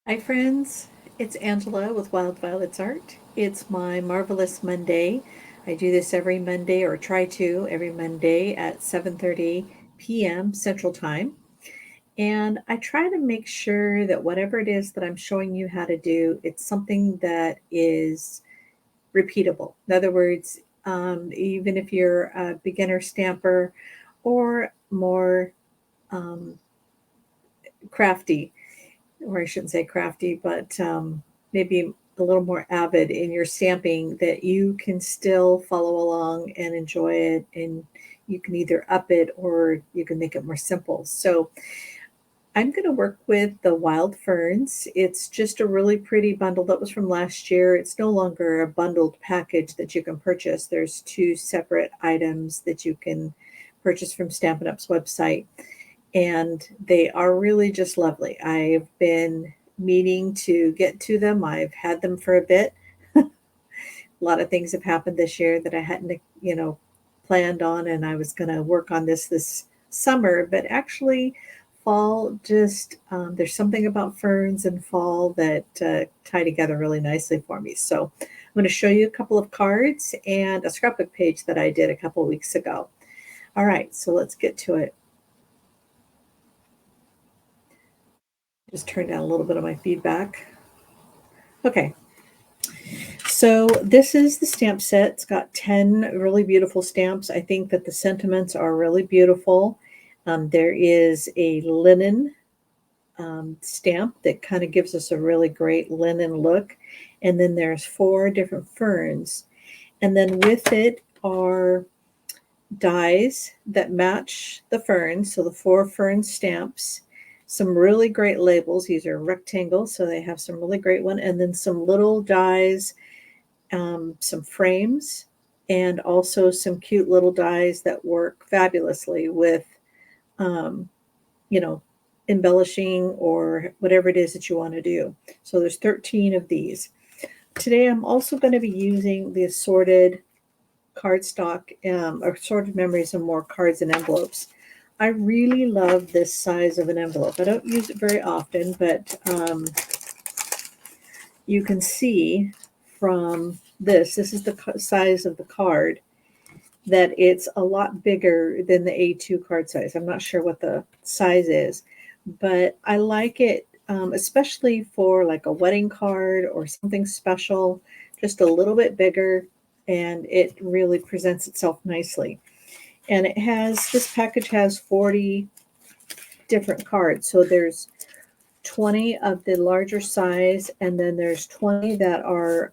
Hi friends, it's Angela with Wild Violets Art. It's my Marvelous Monday. I do this every Monday, or try to every Monday at 7:30 p.m. Central Time. And I try to make sure that whatever it is that I'm showing you how to do, it's something that is repeatable. In other words, even if you're a beginner stamper or more um, crafty, or I shouldn't say crafty, but maybe a little more avid in your stamping, that you can still follow along and enjoy it. And you can either up it or you can make it more simple. So I'm going to work with the Wild Ferns. It's just a really pretty bundle that was from last year. It's no longer a bundled package that you can purchase. There's two separate items that you can purchase from Stampin' Up's website, and they are really just lovely. I've been meaning to get to them. I've had them for a bit. A lot of things have happened this year that I hadn't, planned on, and I was going to work on this summer. But actually, fall just there's something about ferns and fall that tie together really nicely for me. So I'm going to show you a couple of cards and a scrapbook page that I did a couple of weeks ago. All right, so let's get to it. Just turn down a little bit of my feedback. Okay, so this is the stamp set. It's got 10 really beautiful stamps. I think that the sentiments are really beautiful. There is a linen stamp that kind of gives us a really great linen look. And then there's 4 different ferns. And then with it are dies that match the ferns. So the 4 fern stamps, some really great labels. These are rectangles, so they have some really great one. And then some little dies, some frames, and also some cute little dies that work fabulously with, um, you know, embellishing or whatever it is that you want to do. So there's 13 of these. Today I'm also going to be using the assorted cardstock, assorted memories and more cards and envelopes. I really love this size of an envelope. I don't use it very often, but you can see from this is the size of the card, that it's a lot bigger than the A2 card size. I'm not sure what the size is, but I like it, especially for like a wedding card or something special, just a little bit bigger, and it really presents itself nicely. And this package has 40 different cards. So there's 20 of the larger size, and then there's 20 that are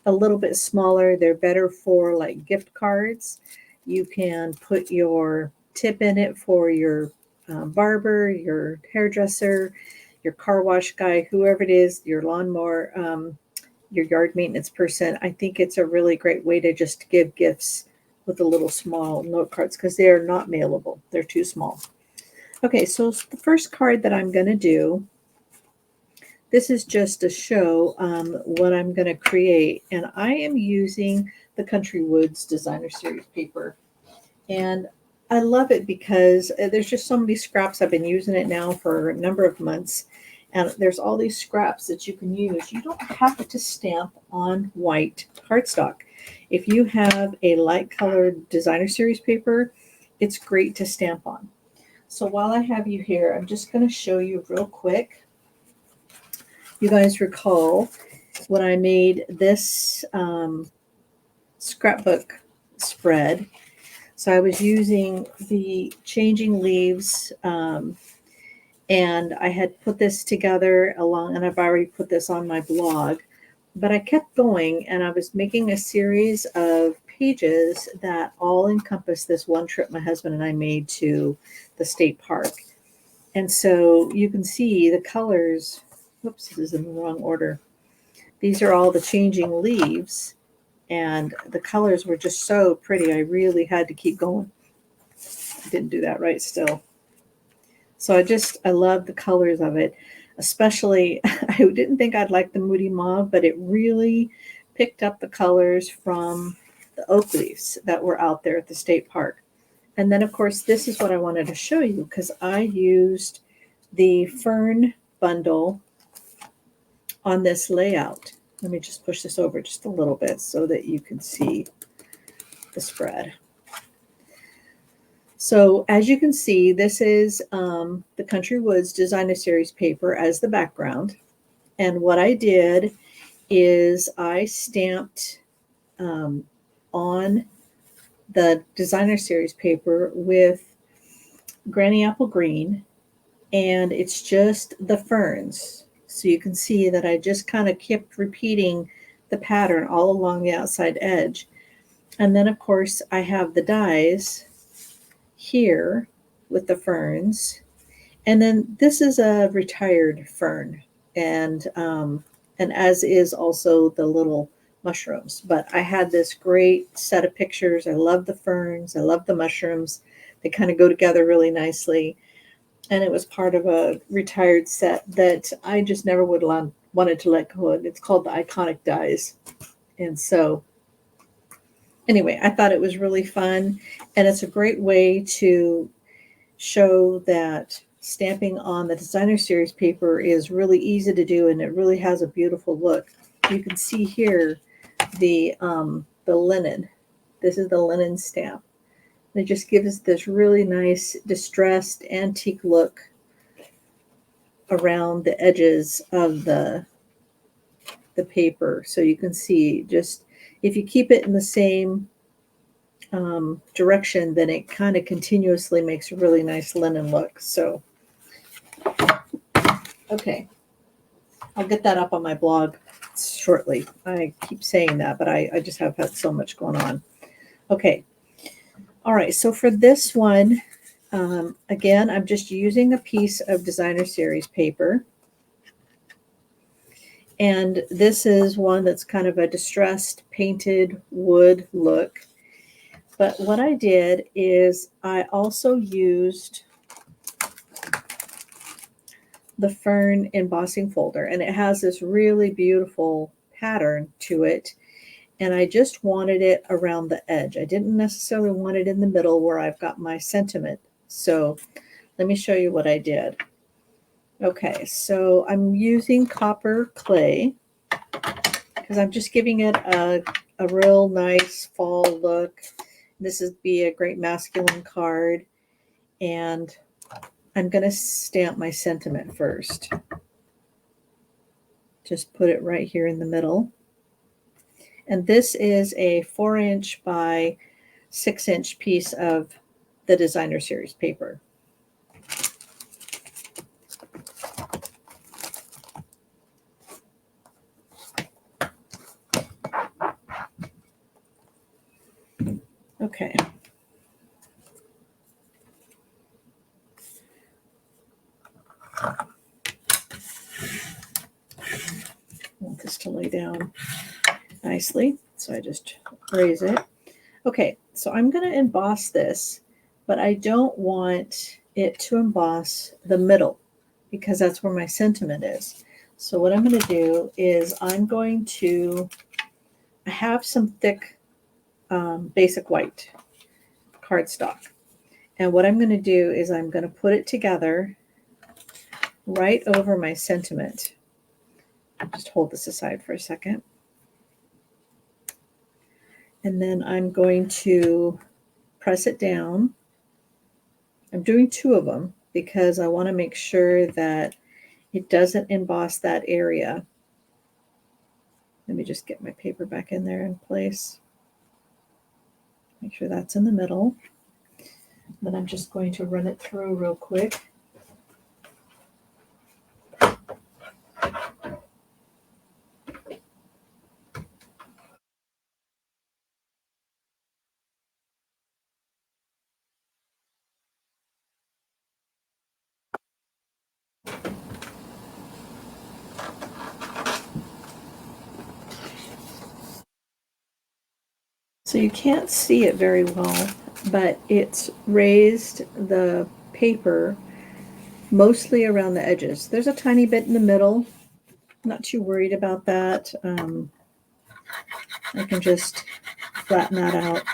a little bit smaller. They're better for like gift cards. You can put your tip in it for your barber, your hairdresser, your car wash guy, whoever it is, your lawnmower, your yard maintenance person. I think it's a really great way to just give gifts with the little small note cards, because they are not mailable. They're too small. Okay, so the first card that I'm going to do, this is just to show what I'm going to create. And I am using the Country Woods Designer Series paper. And I love it because there's just so many scraps. I've been using it now for a number of months. And there's all these scraps that you can use. You don't have to stamp on white cardstock. If you have a light colored Designer Series paper, it's great to stamp on. So while I have you here, I'm just going to show you real quick. You guys recall when I made this scrapbook spread. So I was using the changing leaves, and I had put this together along, and I've already put this on my blog. But I kept going, and I was making a series of pages that all encompass this one trip my husband and I made to the state park. And so you can see the colors. Whoops, this is in the wrong order. These are all the changing leaves, and the colors were just so pretty. I really had to keep going. I didn't do that right still. So I love the colors of it. Especially, I didn't think I'd like the Moody Mauve, but it really picked up the colors from the oak leaves that were out there at the state park. And then, of course, this is what I wanted to show you, because I used the Fern bundle on this layout. Let me just push this over just a little bit so that you can see the spread. So as you can see, this is the Country Woods Designer Series paper as the background. And what I did is I stamped on the Designer Series paper with Granny Apple Green, and it's just the ferns. So you can see that I just kind of kept repeating the pattern all along the outside edge. And then, of course, I have the dies here with the ferns. And then this is a retired fern, and as is also the little mushrooms. But I had this great set of pictures. I love the ferns. I love the mushrooms. They kind of go together really nicely. And it was part of a retired set that I just never would have wanted to let go of. It's called the Iconic Dies. And so anyway, I thought it was really fun. And it's a great way to show that stamping on the Designer Series paper is really easy to do, and it really has a beautiful look. You can see here the linen. This is the linen stamp. It just gives this really nice distressed antique look around the edges of the paper. So you can see, just if you keep it in the same direction, then it kind of continuously makes a really nice linen look. So, okay, I'll get that up on my blog shortly. I keep saying that, but I just have had so much going on. Okay. All right, so for this one, again, I'm just using a piece of Designer Series paper. And this is one that's kind of a distressed painted wood look. But what I did is I also used the Fern embossing folder, and it has this really beautiful pattern to it. And I just wanted it around the edge. I didn't necessarily want it in the middle where I've got my sentiment. So let me show you what I did. Okay, so I'm using copper clay because I'm just giving it a real nice fall look. This would be a great masculine card. And I'm going to stamp my sentiment first. Just put it right here in the middle. And this is a 4-inch by 6-inch piece of the Designer Series paper. Okay. I want this to lay down nicely, so I just raise it. Okay, so I'm going to emboss this, but I don't want it to emboss the middle because that's where my sentiment is. So what I'm going to do is I'm going to have some thick basic white cardstock. And what I'm going to do is I'm going to put it together right over my sentiment. Just hold this aside for a second. And then I'm going to press it down. I'm doing 2 of them because I want to make sure that it doesn't emboss that area. Let me just get my paper back in there in place. Make sure that's in the middle. Then I'm just going to run it through real quick. So you can't see it very well, but it's raised the paper mostly around the edges. There's a tiny bit in the middle. Not too worried about that. I can just flatten that out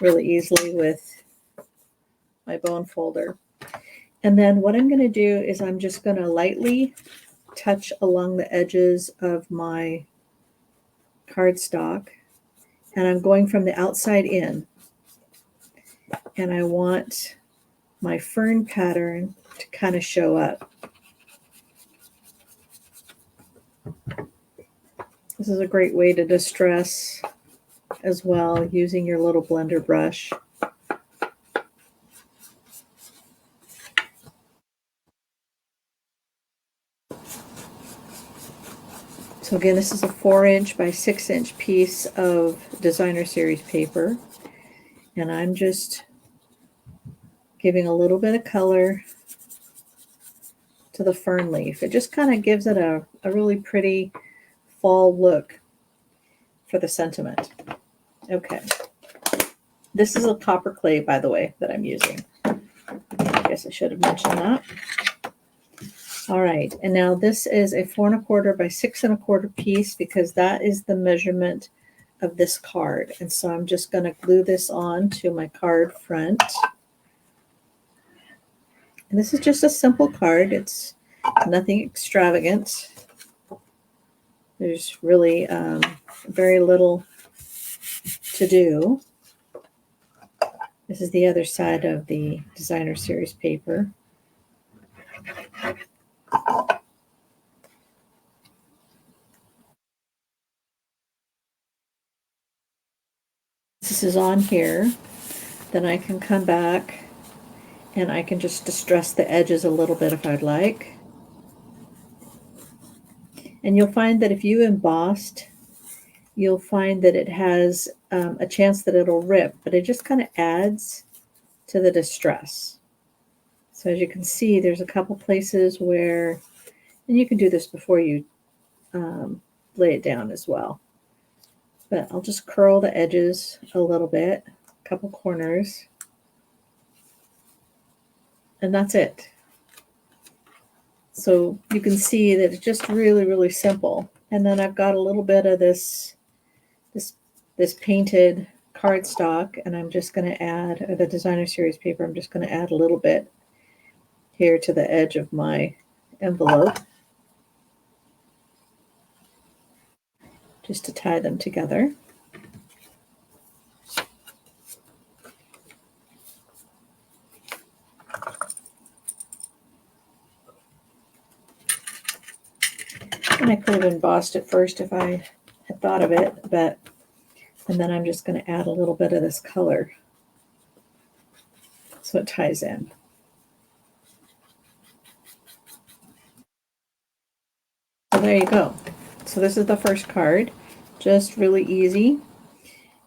really easily with my bone folder. And then what I'm going to do is I'm just going to lightly touch along the edges of my cardstock, and I'm going from the outside in, and I want my fern pattern to kind of show up. This is a great way to distress as well, using your little blender brush. So again, this is a 4" by 6" piece of designer series paper, and I'm just giving a little bit of color to the fern leaf. It just kind of gives it a really pretty fall look for the sentiment. Okay. This is a copper clay, by the way, that I'm using. I guess I should have mentioned that. All right, and now this is a 4 1/4 by 6 1/4 piece, because that is the measurement of this card. And so I'm just going to glue this on to my card front. And this is just a simple card. It's nothing extravagant. There's really very little to do. This is the other side of the designer series paper. This is on here. Then I can come back and I can just distress the edges a little bit if I'd like. And you'll find that if you embossed, you'll find that it has a chance that it'll rip, but it just kind of adds to the distress. So as you can see, there's a couple places where, and you can do this before you lay it down as well. But I'll just curl the edges a little bit, a couple corners, and that's it. So you can see that it's just really, really simple. And then I've got a little bit of this painted cardstock, and I'm just going to add, or the designer series paper, I'm just going to add a little bit here to the edge of my envelope, just to tie them together. And I could have embossed it first if I had thought of it, and then I'm just going to add a little bit of this color so it ties in. So there you go. So this is the first card, just really easy.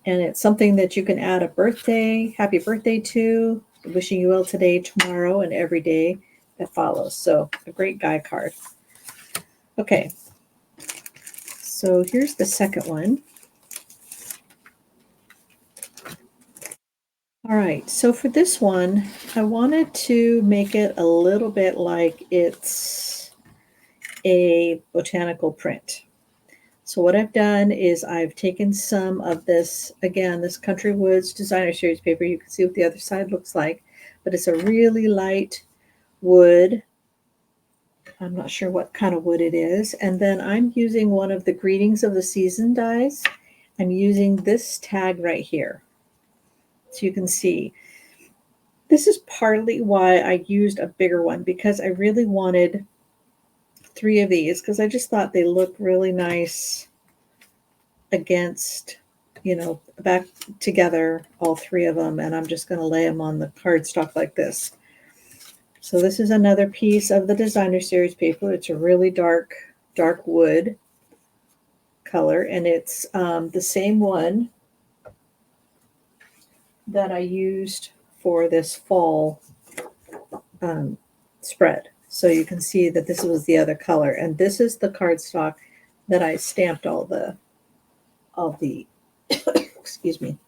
And it's something that you can add a birthday, happy birthday to, wishing you well today, tomorrow, and every day that follows. So a great guy card. Okay, so here's the second one. All right, so for this one, I wanted to make it a little bit like it's a botanical print. So what I've done is I've taken some of this, again, this Country Woods designer series paper. You can see what the other side looks like, but it's a really light wood. I'm not sure what kind of wood it is. And then I'm using one of the Greetings of the Season dies. I'm using this tag right here. So you can see, this is partly why I used a bigger one, because I really wanted 3 of these, because I just thought they look really nice against, you know, back together, all 3 of them. And I'm just going to lay them on the cardstock like this. So this is another piece of the designer series paper. It's a really dark wood color, and it's the same one that I used for this fall spread. So you can see that this was the other color, and this is the cardstock that I stamped all the excuse me,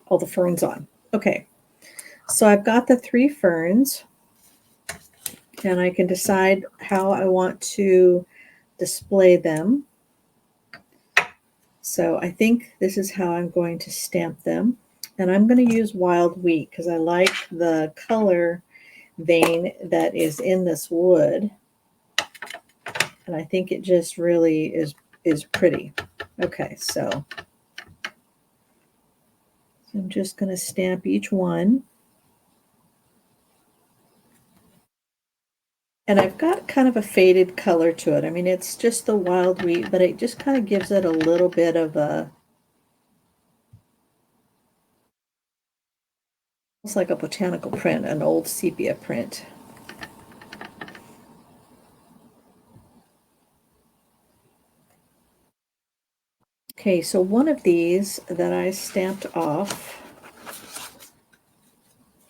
all the ferns on. Okay, so I've got the 3 ferns, and I can decide how I want to display them. So I think this is how I'm going to stamp them. And I'm going to use wild wheat because I like the color vein that is in this wood. And I think it just really is pretty. Okay, so I'm just going to stamp each one. And I've got kind of a faded color to it. I mean, it's just the wild wheat, but it just kind of gives it a little bit of a, it's like a botanical print, an old sepia print. Okay, so one of these that I stamped off,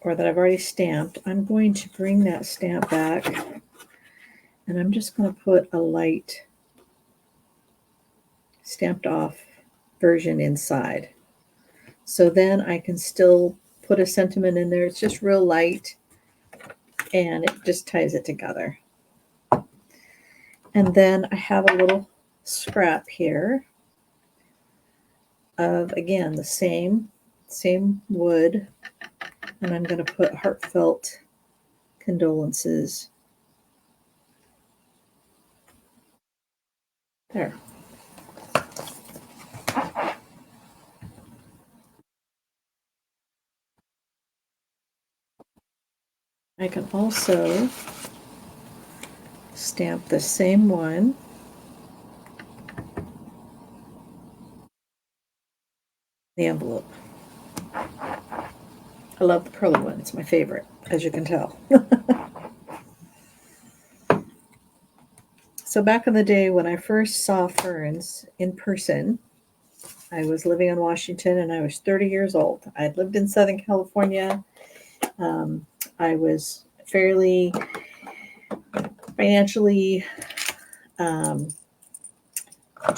or that I've already stamped, I'm going to bring that stamp back, and I'm just going to put a light stamped off version inside. So then I can still put a sentiment in there. It's just real light, and it just ties it together. And then I have a little scrap here of, again, the same wood, and I'm going to put heartfelt condolences there. I can also stamp the same one the envelope. I love the pearly one. It's my favorite, as you can tell. So back in the day when I first saw ferns in person, I was living in Washington and I was 30 years old. I had lived in Southern California. I was fairly financially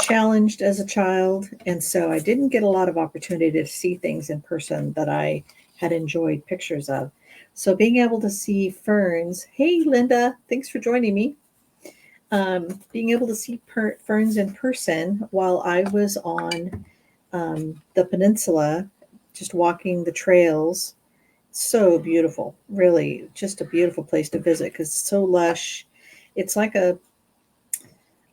challenged as a child, and so I didn't get a lot of opportunity to see things in person that I had enjoyed pictures of. So being able to see ferns, hey Linda, thanks for joining me. Being able to see ferns in person while I was on the peninsula, just walking the trails, so beautiful. Really, just a beautiful place to visit because it's so lush. It's like a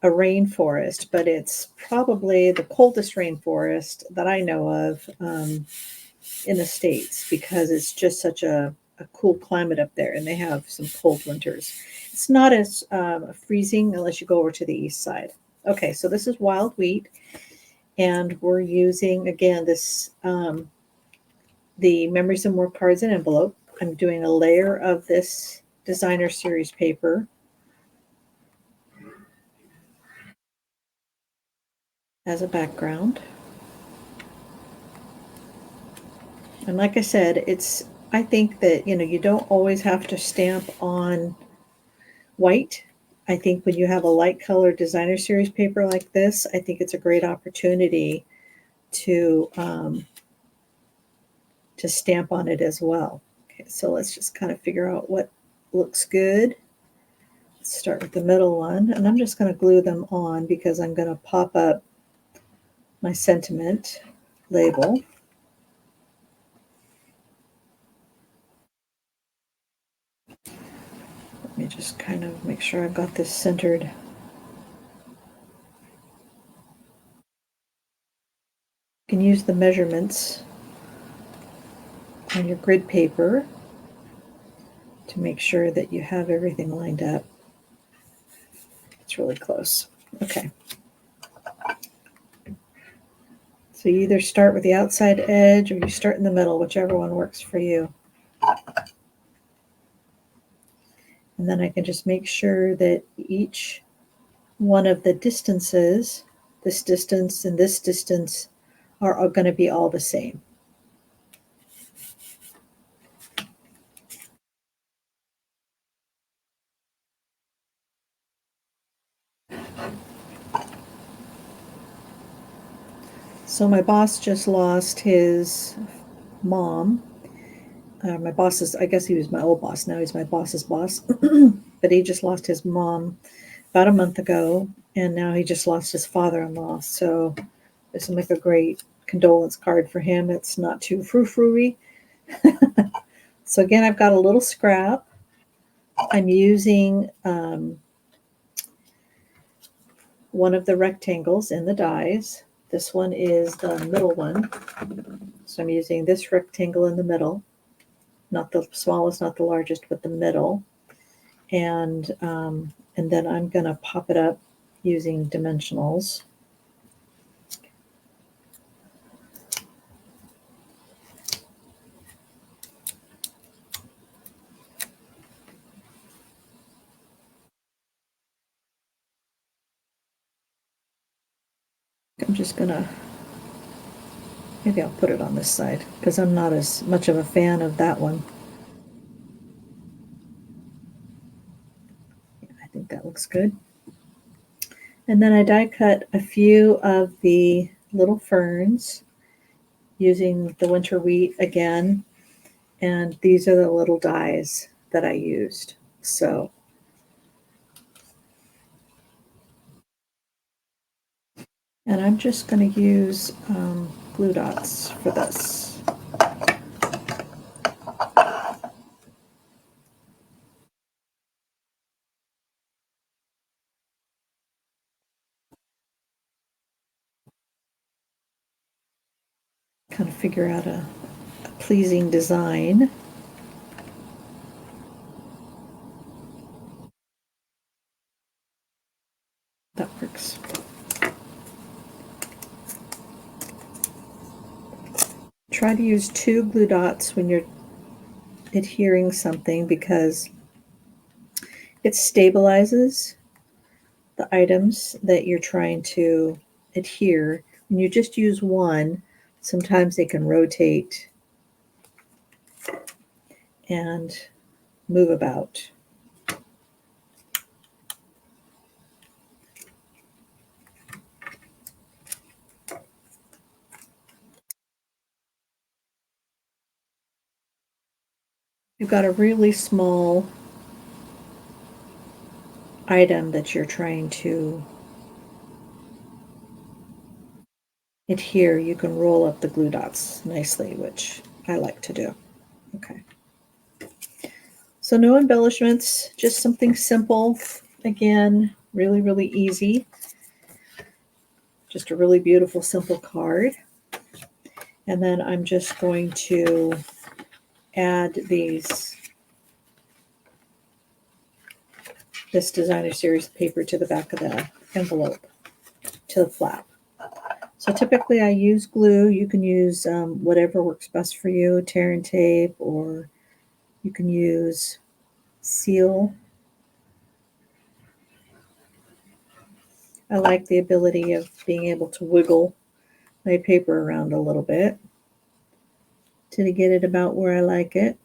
rainforest, but it's probably the coldest rainforest that I know of in the States because it's just such a cool climate up there, and they have some cold winters. It's not as freezing unless you go over to the east side. Okay, so this is wild wheat, and we're using, again, this the Memories and More cards and envelope. I'm doing a layer of this designer series paper as a background. And like I said, I think that, you don't always have to stamp on white. I think when you have a light colored designer series paper like this, I think it's a great opportunity to stamp on it as well. Okay, so let's just kind of figure out what looks good. Let's start with the middle one, and I'm just going to glue them on because I'm going to pop up my sentiment label. Let me just kind of make sure I've got this centered. You can use the measurements on your grid paper to make sure that you have everything lined up. It's really close. Okay. So you either start with the outside edge or you start in the middle, whichever one works for you. And then I can just make sure that each one of the distances, this distance and this distance, are going to be all the same. So my boss just lost his mom. My boss is, I guess he was my old boss. Now he's my boss's boss. But he just lost his mom about a month ago, and now he just lost his father-in-law. So this will make a great condolence card for him. It's not too frou-frou-y. So again, I've got a little scrap, I'm using one of the rectangles in the dies. This one is the middle one. So I'm using this rectangle in the middle, not the smallest, not the largest, but the middle. And then I'm going to pop it up using dimensionals. I'm just going to, maybe I'll put it on this side because I'm not as much of a fan of that one. I think that looks good. And then I die cut a few of the little ferns using the winter wheat again. And these are the little dies that I used. So, and I'm just going to use glue dots for this. Kind of figure out a pleasing design. That works. Try to use 2 glue dots when you're adhering something because it stabilizes the items that you're trying to adhere. When you just use one, sometimes they can rotate and move about. You've got a really small item that you're trying to adhere, you can roll up the glue dots nicely, which I like to do. Okay. So no embellishments, just something simple. Again, really, really easy. Just a really beautiful, simple card. And then I'm just going to add this designer series paper to the back of the envelope, to the flap. So typically I use glue. You can use whatever works best for you, tear and tape, or you can use seal. I like the ability of being able to wiggle my paper around a little bit to get it about where I like it.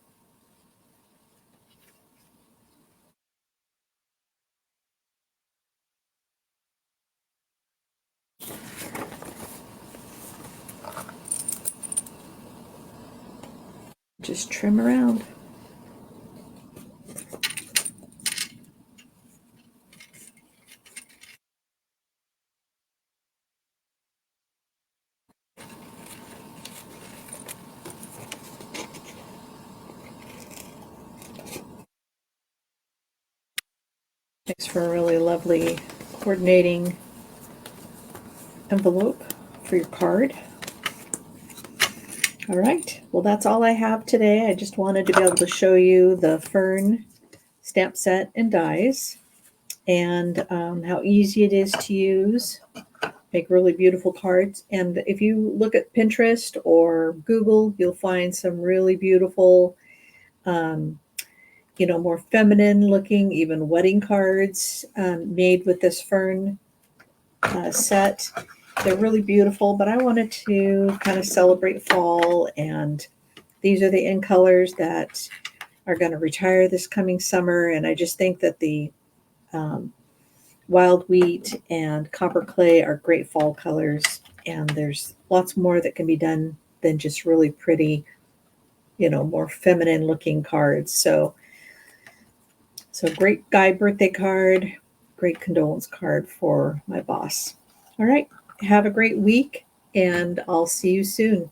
Just trim around. Makes for a really lovely coordinating envelope for your card. All right, well, that's all I have today. I just wanted to be able to show you the Fern stamp set and dies and how easy it is to use. Make really beautiful cards. And if you look at Pinterest or Google, you'll find some really beautiful, more feminine looking, even wedding cards made with this Fern set. They're really beautiful, but I wanted to kind of celebrate fall, and these are the in colors that are going to retire this coming summer. And I just think that the wild wheat and copper clay are great fall colors, and there's lots more that can be done than just really pretty, more feminine looking cards. So great guy birthday card, great condolence card for my boss. All right, have a great week, and I'll see you soon.